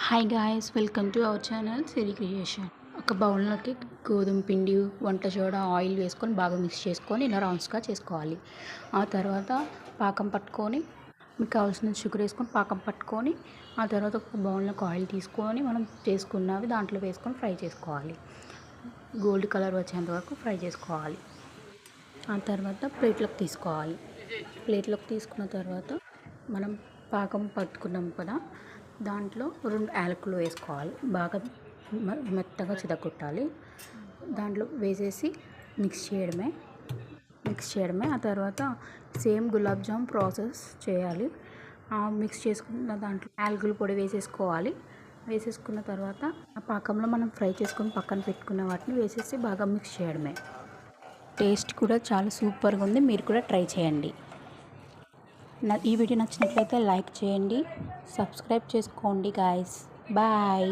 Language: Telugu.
Hi guys, welcome to our channel Siri creation. ఒక బౌల్లోకి గోధుమ పిండి, వంట సోడా, ఆయిల్ వేసుకొని బాగా మిక్స్ చేసుకొని ఇలా రౌండ్స్గా చేసుకోవాలి. ఆ తర్వాత పాకం పట్టుకొని మీకు కావాల్సిన షుగర్ వేసుకొని పాకం పట్టుకొని ఆ తర్వాత ఒక బౌల్లోకి ఆయిల్ తీసుకొని మనం చేసుకున్నవి దాంట్లో వేసుకొని ఫ్రై చేసుకోవాలి. గోల్డ్ కలర్ వచ్చేంత వరకు ఫ్రై చేసుకోవాలి. ఆ తర్వాత ప్లేట్లోకి తీసుకోవాలి. ప్లేట్లోకి తీసుకున్న తర్వాత మనం పాకం పట్టుకున్నాం కదా, దాంట్లో 2 యాలకులు వేసుకోవాలి. బాగా మెత్తగా చితగొట్టాలి. దాంట్లో వేసేసి మిక్స్ చేయడమే. ఆ తర్వాత సేమ్ గులాబ్ జామ్ ప్రాసెస్ చేయాలి. మిక్స్ చేసుకున్న దాంట్లో యాలకుల పొడి వేసేసుకున్న తర్వాత ఆ పాకంలో మనం ఫ్రై చేసుకొని పక్కన పెట్టుకున్న వాటిని వేసేసి బాగా మిక్స్ చేయడమే. టేస్ట్ కూడా చాలా సూపర్గా ఉంది. మీరు కూడా ట్రై చేయండి. ఈ వీడియో నచ్చినట్లయితే లైక్ చేయండి, సబ్స్క్రైబ్ చేసుకోండి గాయ్స్. బాయ్.